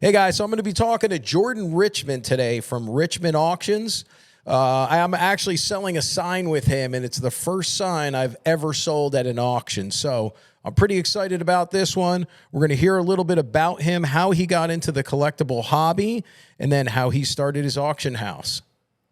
Hey guys, so I'm going to be talking to Jordan Richmond today from Richmond Auctions. I'm actually selling a sign with him, and it's the first sign I've ever sold at an auction. So I'm pretty excited about this one. We're going to hear a little bit about him, how he got into the collectible hobby, and then how he started his auction house.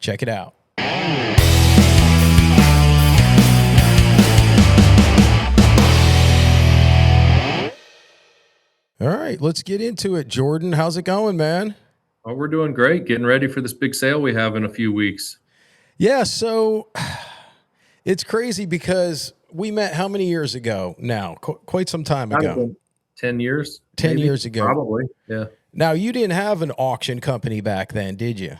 Check it out. All right, let's get into it. Jordan, how's it going, man? Oh, we're doing great. Getting ready for this big sale we have in a few weeks. Yeah, so it's crazy because we met how many years ago now? Quite some time Gotta ago. been 10 years, 10 maybe? years ago. Probably, yeah. Now, you didn't have an auction company back then, did you?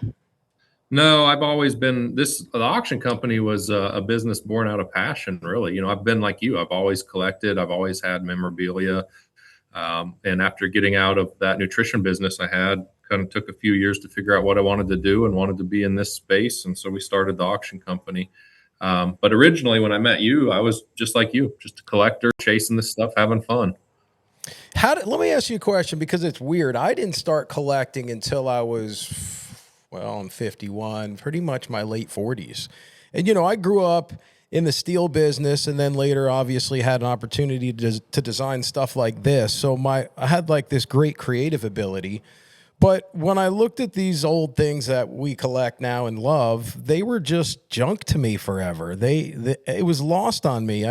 No, I've always been the auction company was a business born out of passion, really. I've been like you. I've always collected. I've always had memorabilia. And after getting out of that nutrition business I had, kind of took a few years to figure out what I wanted to do and wanted to be in this space. And so we started the auction company. But originally, when I met you, I was just like you, just a collector, chasing this stuff, having fun. Let me ask you a question because it's weird. I didn't start collecting until I was, well, I'm 51, pretty much my late 40s. And, I grew up in the steel business and then later obviously had an opportunity to design stuff like this. So I had like this great creative ability. But when I looked at these old things that we collect now and love, they were just junk to me forever. It was lost on me.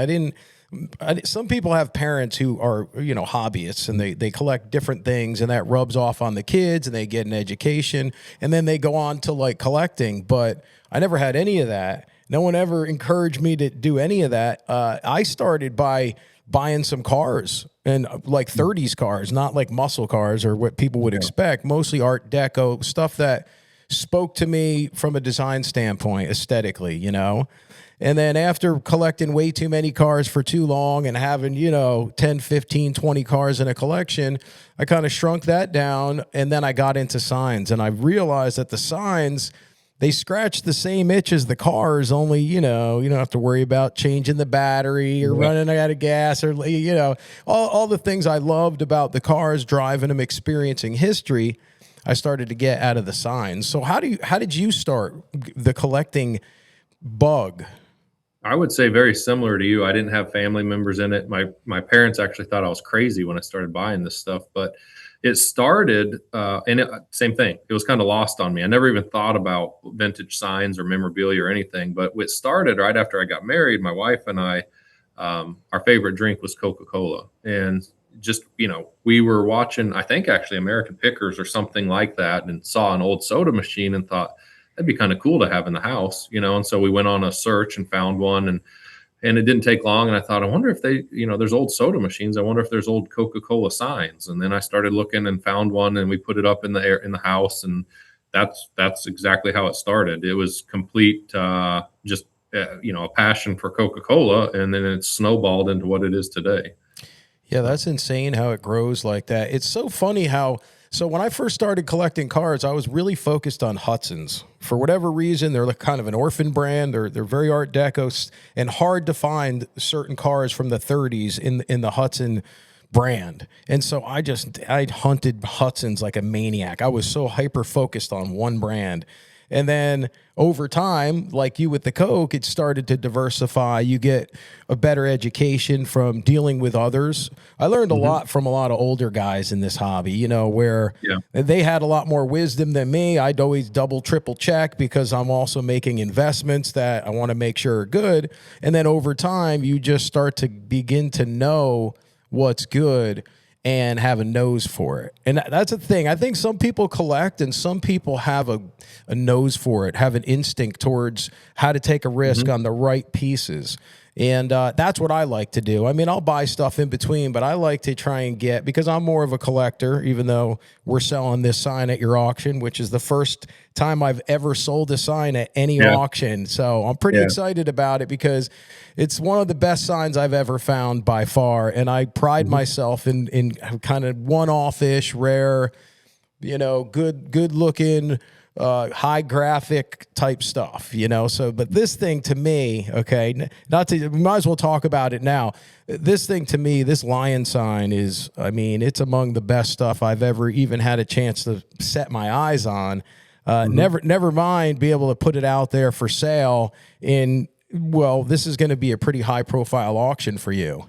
Some people have parents who are, hobbyists and they collect different things and that rubs off on the kids and they get an education and then they go on to like collecting. But I never had any of that. No one ever encouraged me to do any of that. I started by buying some cars and like 30s cars, not like muscle cars or what people would expect, mostly Art Deco stuff that spoke to me from a design standpoint, aesthetically, And then after collecting way too many cars for too long and having, 10, 15, 20 cars in a collection, I kind of shrunk that down. And then I got into signs and I realized that the signs, they scratch the same itch as the cars, only, you don't have to worry about changing the battery or running out of gas or, all the things I loved about the cars, driving them, experiencing history, I started to get out of the signs. So how did you start the collecting bug? I would say very similar to you. I didn't have family members in it. My parents actually thought I was crazy when I started buying this stuff, but it started, same thing. It was kind of lost on me. I never even thought about vintage signs or memorabilia or anything, but it started right after I got married. My wife and I, our favorite drink was Coca-Cola. And just, we were watching, I think actually American Pickers or something like that, and saw an old soda machine and thought, that'd be kind of cool to have in the house, and so we went on a search and found one, and it didn't take long. And I thought, I wonder if there's old soda machines. I wonder if there's old Coca-Cola signs. And then I started looking and found one, and we put it up in the house. And that's exactly how it started. It was complete, just, a passion for Coca-Cola. And then it snowballed into what it is today. Yeah, that's insane how it grows like that. It's so funny so when I first started collecting cars, I was really focused on Hudsons. For whatever reason, they're like kind of an orphan brand. They're very Art Deco and hard to find certain cars from the 30s in the Hudson brand. And so I hunted Hudsons like a maniac. I was so hyper focused on one brand. And then over time, like you with the Coke, it started to diversify. You get a better education from dealing with others. I learned a lot from a lot of older guys in this hobby, where they had a lot more wisdom than me. I'd always double, triple check because I'm also making investments that I want to make sure are good. And then over time, you just start to begin to know what's good and have a nose for it. And that's the thing. I think some people collect and some people have a nose for it, have an instinct towards how to take a risk on the right pieces. And that's what I like to do. I mean, I'll buy stuff in between, but I like to try and get, because I'm more of a collector, even though we're selling this sign at your auction, which is the first time I've ever sold a sign at any auction. So I'm pretty excited about it because it's one of the best signs I've ever found by far. And I pride myself in kind of one-off-ish, rare, good looking, high graphic type stuff, you know. So, but this thing to me, okay, not to, we might as well talk about it now. This thing to me, this lion sign is, I mean, it's among the best stuff I've ever even had a chance to set my eyes on. Never mind be able to put it out there for sale in, well, this is going to be a pretty high profile auction for you.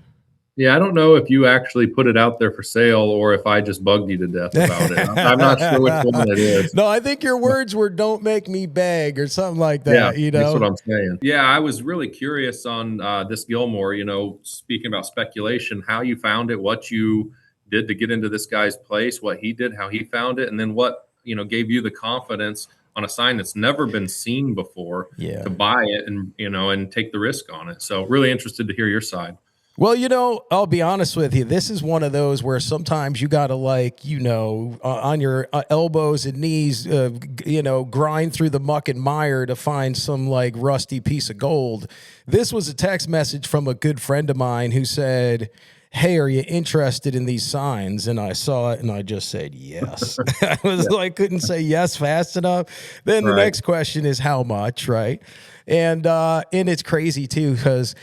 Yeah, I don't know if you actually put it out there for sale or if I just bugged you to death about it. I'm not sure which one it is. No, I think your words were "don't make me beg" or something like that. Yeah, You that's know, what I'm saying. Yeah, I was really curious on this Gilmore. You know, speaking about speculation, how you found it, what you did to get into this guy's place, what he did, how he found it, and then what gave you the confidence on a sign that's never been seen before Yeah. to buy it and and take the risk on it. So really interested to hear your side. Well, you know, I'll be honest with you. This is one of those where sometimes you got to, like, on your elbows and knees, grind through the muck and mire to find some like rusty piece of gold. This was a text message from a good friend of mine who said, "Hey, are you interested in these signs?" And I saw it and I just said yes. I was like, couldn't say yes fast enough. Then the next question is how much, right? And it's crazy too, because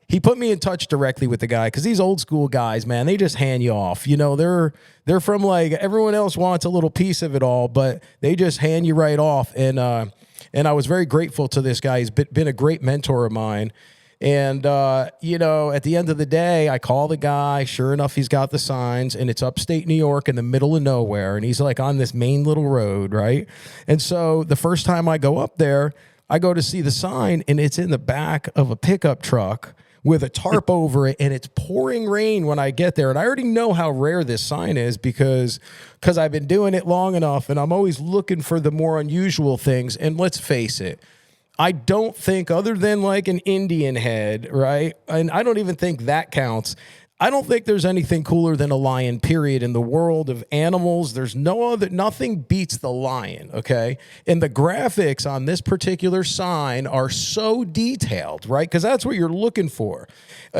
he put me in touch directly with the guy, because these old school guys, man, they just hand you off. You know, they're from, like, everyone else wants a little piece of it all, but they just hand you right off. And I was very grateful to this guy. He's been a great mentor of mine. And, at the end of the day, I call the guy. Sure enough, he's got the signs, and it's upstate New York in the middle of nowhere. And he's like on this main little road, right? And so the first time I go up there, I go to see the sign, and it's in the back of a pickup truck with a tarp over it, and it's pouring rain when I get there. And I already know how rare this sign is because I've been doing it long enough, and I'm always looking for the more unusual things. And let's face it, I don't think, other than like an Indian head, right? And I don't even think that counts. I don't think there's anything cooler than a lion, period. In the world of animals, there's nothing beats the lion, okay? And the graphics on this particular sign are so detailed, right? Because that's what you're looking for.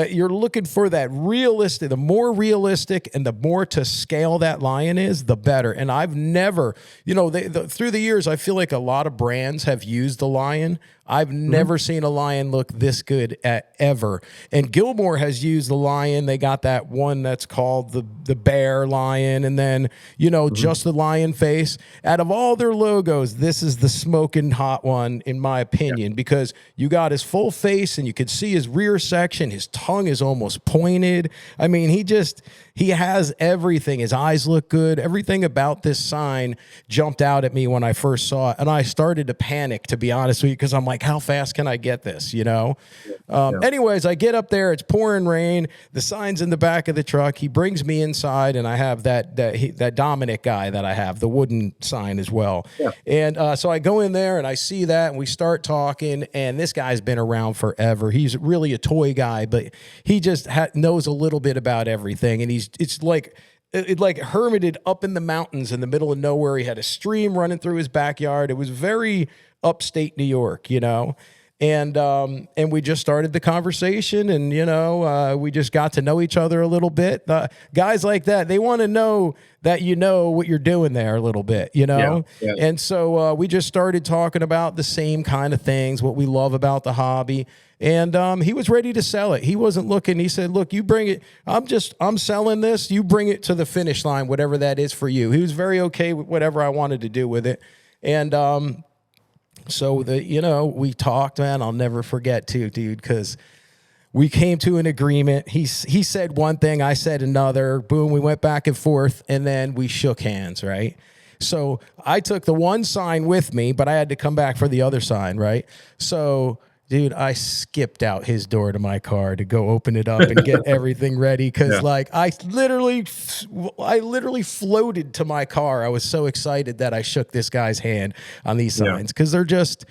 You're looking for that realistic, the more realistic and the more to scale that lion is, the better. And I've never, through the years, I feel like a lot of brands have used the lion. I've never seen a lion look this good ever. And Gilmore has used the lion. They got that one that's called the bear lion, and then, just the lion face. Out of all their logos, this is the smoking hot one, in my opinion, because you got his full face and you could see his rear section. His tongue is almost pointed. I mean, he has everything. His eyes look good. Everything about this sign jumped out at me when I first saw it. And I started to panic, to be honest with you, because I'm like, how fast can I get this, Anyways, I get up there. It's pouring rain. The sign's in the back of the truck. He brings me inside, and I have that Dominic guy that I have, the wooden sign as well. Yeah. And so I go in there, and I see that, and we start talking, and this guy's been around forever. He's really a toy guy, but he just knows a little bit about everything, and it's like hermited up in the mountains in the middle of nowhere. He had a stream running through his backyard. It was very upstate New York, and we just started the conversation, and we just got to know each other a little bit. Guys like that, they want to know that what you're doing there a little bit, Yeah. And so we just started talking about the same kind of things, what we love about the hobby. And he was ready to sell it. He wasn't looking. He said, "Look, you bring it. I'm selling this. You bring it to the finish line, whatever that is for you." He was very okay with whatever I wanted to do with it. And so we talked, man. I'll never forget too, dude, because we came to an agreement. He said one thing, I said another. Boom, we went back and forth, and then we shook hands, right? So I took the one sign with me, but I had to come back for the other sign, right? So, dude, I skipped out his door to my car to go open it up and get everything ready, because I literally floated to my car. I was so excited that I shook this guy's hand on these signs, because they're just,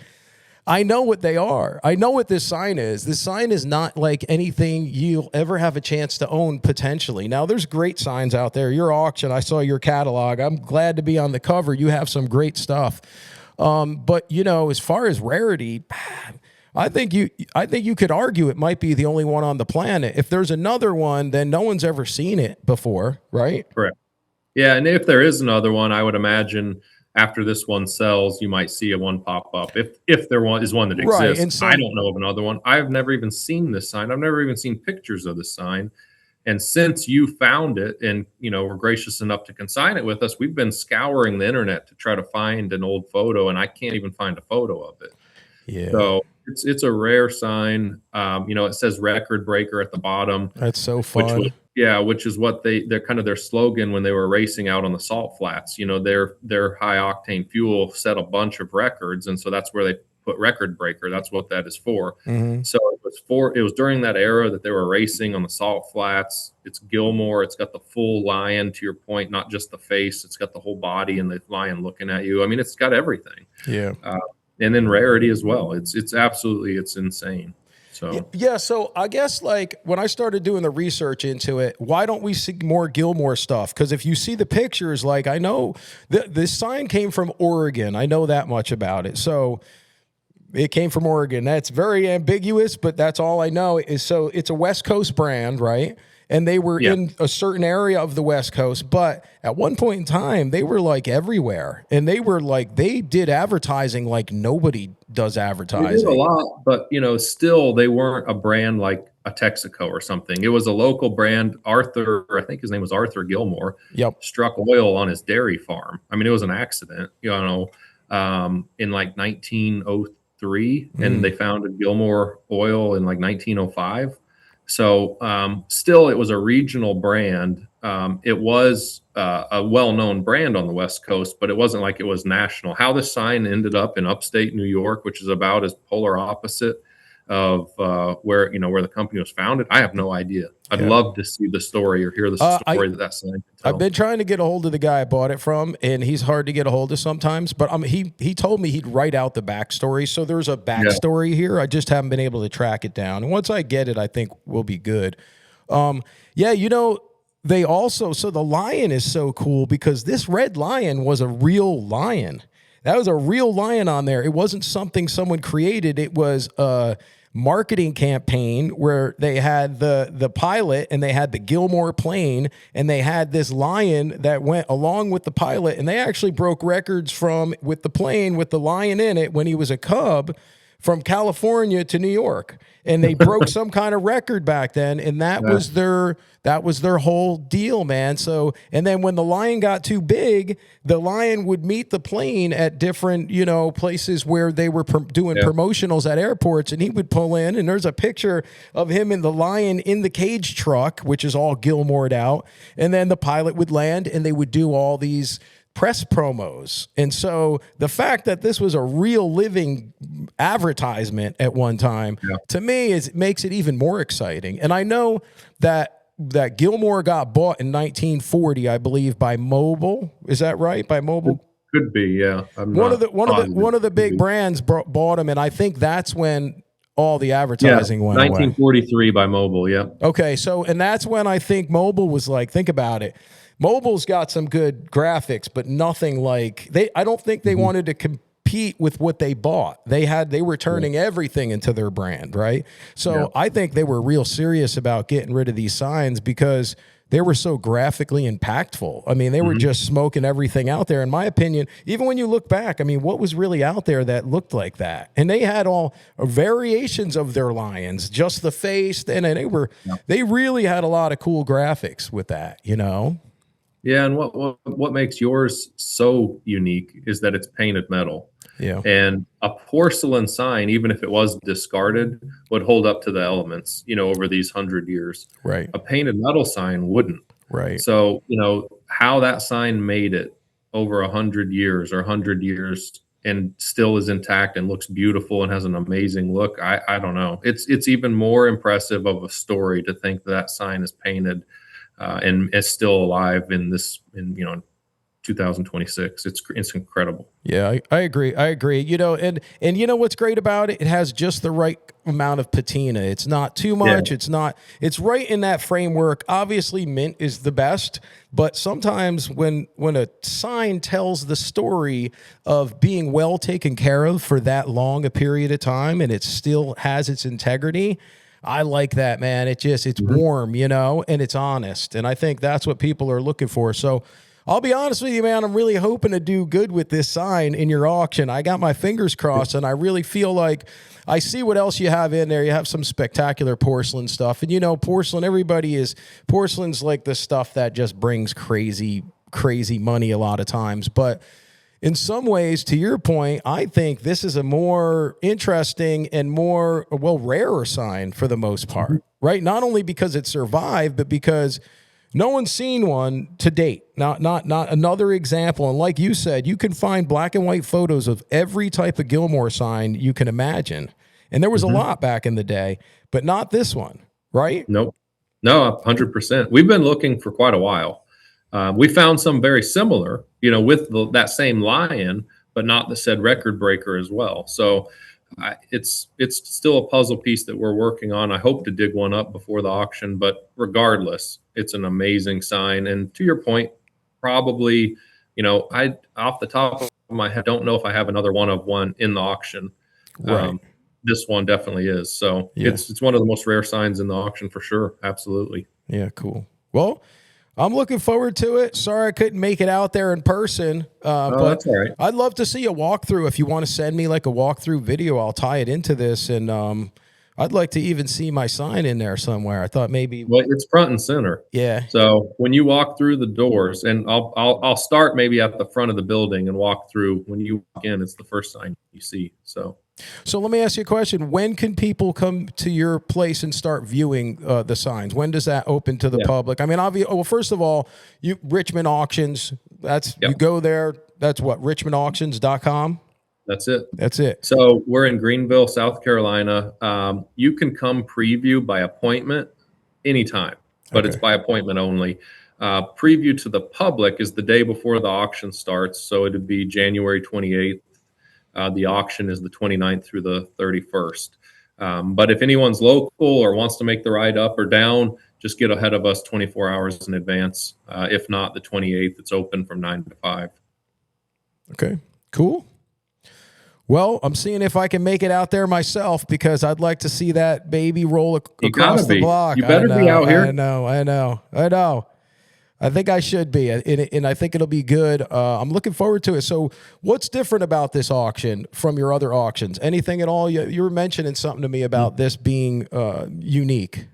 I know what they are. I know what this sign is. This sign is not like anything you'll ever have a chance to own potentially. Now, there's great signs out there. Your auction, I saw your catalog. I'm glad to be on the cover. You have some great stuff. But as far as rarity, I think you could argue it might be the only one on the planet. If there's another one, then no one's ever seen it before, right? Correct. Yeah, and if there is another one, I would imagine after this one sells, you might see a one pop up if there is one that Right. exists. And I some, don't know of another one. I've never even seen this sign. I've never even seen pictures of this sign. And since you found it and, were gracious enough to consign it with us, we've been scouring the internet to try to find an old photo, and I can't even find a photo of it. yeah, So it's a rare sign. It says record breaker at the bottom, that's so which was fun. yeah, which is what they're kind of their slogan when they were racing out on the salt flats. Their high octane fuel set a bunch of records, and so that's where they put record breaker. That's what that is for. Hmm. So it was during that era that they were racing on the salt flats. It's Gilmore. It's got the full lion, to your point, not just the face. It's got the whole body and the lion looking at you. I mean, it's got everything. Yeah. And then rarity as well. It's insane. So Yeah, so I guess like when I started doing the research into it, why don't we see more Gilmore stuff? Because if you see the pictures, like I know this sign came from Oregon. I know that much about it. So it came from Oregon. That's very ambiguous, but that's all I know. So it's a West Coast brand, right? And they were yeah. in a certain area of the West Coast, but at one point in time, they were like everywhere. And they were like, they did advertising like nobody does They did advertising. a lot, but still they weren't a brand like a Texaco or something. It was a local brand. Arthur, I think his name was Arthur Gilmore, Yep. struck oil on his dairy farm. I mean, it was an accident, in like 1903, and they founded Gilmore Oil in like 1905. So still, it was a regional brand. It was a well-known brand on the West Coast, but it wasn't like it was national. How the sign ended up in upstate New York, which is about as polar opposite of where the company was founded, I have no idea. I'd Yeah. love to see the story or hear the story that sign can tell. I've been trying to get a hold of the guy I bought it from, and he's hard to get a hold of sometimes. But he told me he'd write out the backstory, so there's a backstory here. I just haven't been able to track it down, and once I get it, I think we'll be good. Yeah, they also so the lion is so cool because this red lion was a real lion. That was a real lion on there. It wasn't something someone created. It was a marketing campaign where they had the pilot and they had the Gilmore plane and they had this lion that went along with the pilot, and they actually broke records with the plane with the lion in it when he was a cub from California to New York. And they broke some kind of record back then, and that was their whole deal, man. So, and then when the lion got too big, the lion would meet the plane at different, places where they were doing promotionals at airports, and he would pull in, and there's a picture of him and the lion in the cage truck, which is all Gilmore'd out, and then the pilot would land, and they would do all these press promos. And so the fact that this was a real living advertisement at one time, to me, makes it even more exciting. And I know that Gilmore got bought in 1940, I believe, by Mobil. Is that right? By Mobil? Could be, yeah. One of the big brands bought them, and I think that's when all the advertising went away. 1943 by Mobil, yeah. Okay, so and that's when I think Mobil was like, think about it. Mobil's got some good graphics, but nothing like I don't think they wanted to compete with what they bought. They were turning everything into their brand, right? So I think they were real serious about getting rid of these signs because they were so graphically impactful. I mean, they were just smoking everything out there. In my opinion, even when you look back, I mean, what was really out there that looked like that? And they had all variations of their lions, just the face, and they really had a lot of cool graphics with that, Yeah, and what makes yours so unique is that it's painted metal. Yeah. And a porcelain sign, even if it was discarded, would hold up to the elements, over these 100 years. Right. A painted metal sign wouldn't. Right. So, how that sign made it over 100 years or 100 years and still is intact and looks beautiful and has an amazing look, I don't know. It's even more impressive of a story to think that sign is painted and is still alive in 2026. It's incredible. Yeah, I agree. And what's great about it? It has just the right amount of patina. It's not too much. Yeah. It's right in that framework. Obviously, mint is the best, but sometimes when a sign tells the story of being well taken care of for that long a period of time and it still has its integrity, I like that, man. It's warm, and it's honest. And I think that's what people are looking for. So I'll be honest with you, man. I'm really hoping to do good with this sign in your auction. I got my fingers crossed, and I really feel like I see what else you have in there. You have some spectacular porcelain stuff, and porcelain. Porcelain's like the stuff that just brings crazy money a lot of times, but in some ways, to your point, I think this is a more interesting and more, well, rarer sign for the most part, right? Not only because it survived, but because no one's seen one to date. Not another example. And like you said, you can find black and white photos of every type of Gilmore sign you can imagine. And there was a lot back in the day, but not this one, right? Nope. No, 100%. We've been looking for quite a while. We found some very similar, with that same lion, but not the said record breaker as well. So it's still a puzzle piece that we're working on. I hope to dig one up before the auction, but regardless, it's an amazing sign. And to your point, probably, I off the top of my head don't know if I have another one of one in the auction. Right. This one definitely is. So Yeah. it's one of the most rare signs in the auction for sure. Absolutely. Yeah, cool. Well, I'm looking forward to it. Sorry I couldn't make it out there in person, but that's all right. I'd love to see a walkthrough. If you want to send me like a walkthrough video, I'll tie it into this, and I'd like to even see my sign in there somewhere. I thought maybe. Well, it's front and center. Yeah. So when you walk through the doors, and I'll start maybe at the front of the building and walk through. When you walk in, it's the first sign you see. So let me ask you a question. When can people come to your place and start viewing the signs? When does that open to the public? I mean, well, first of all, Richmond Auctions, you go there. That's what, richmondauctions.com? That's it. That's it. So we're in Greenville, South Carolina. You can come preview by appointment anytime, but it's by appointment only. Preview to the public is the day before the auction starts. So it'd be January 28th. The auction is the 29th through the 31st. But if anyone's local or wants to make the ride up or down, just get ahead of us 24 hours in advance. If not, the 28th, it's open from 9 to 5. Okay, cool. Well, I'm seeing if I can make it out there myself, because I'd like to see that baby roll across the block. You better be out here. I know. I think I should be, and I think it'll be good. I'm looking forward to it. So what's different about this auction from your other auctions? Anything at all? You were mentioning something to me about this being unique.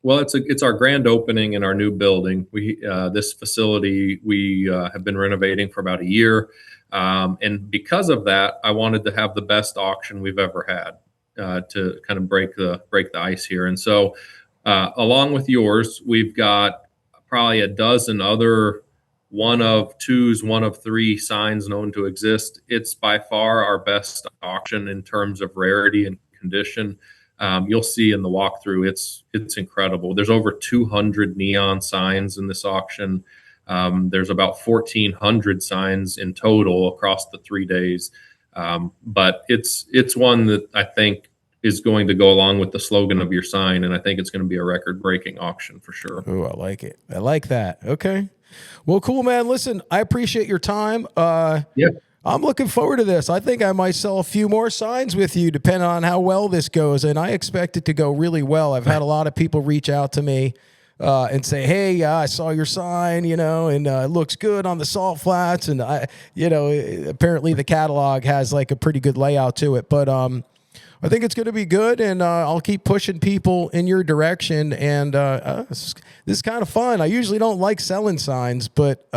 Well, it's our grand opening in our new building. This facility we have been renovating for about a year, and because of that, I wanted to have the best auction we've ever had to kind of break the ice here. And so, along with yours, we've got probably a dozen other 1 of 2s, 1 of 3 signs known to exist. It's by far our best auction in terms of rarity and condition. You'll see in the walkthrough, it's incredible. There's over 200 neon signs in this auction. There's about 1,400 signs in total across the 3 days. But it's one that I think is going to go along with the slogan of your sign, and I think it's going to be a record-breaking auction for sure. Oh, I like it. I like that. Okay. Well, cool, man. Listen, I appreciate your time. I'm looking forward to this. I think I might sell a few more signs with you, depending on how well this goes, and I expect it to go really well. I've had a lot of people reach out to me and say, "Hey, I saw your sign, and it looks good on the salt flats." And apparently the catalog has like a pretty good layout to it, but I think it's going to be good, and I'll keep pushing people in your direction. And this is kind of fun. I usually don't like selling signs, but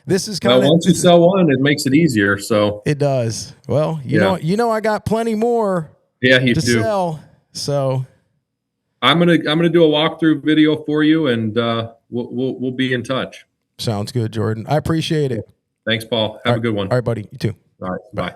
this is kind of. Well, once you sell one, it makes it easier. So it does. Well, you know, I got plenty more. Yeah, you to do. Sell. So I'm gonna do a walkthrough video for you, and we'll be in touch. Sounds good, Jordan. I appreciate it. Thanks, Paul. Have a good one. All right, buddy. You too. All right. Bye.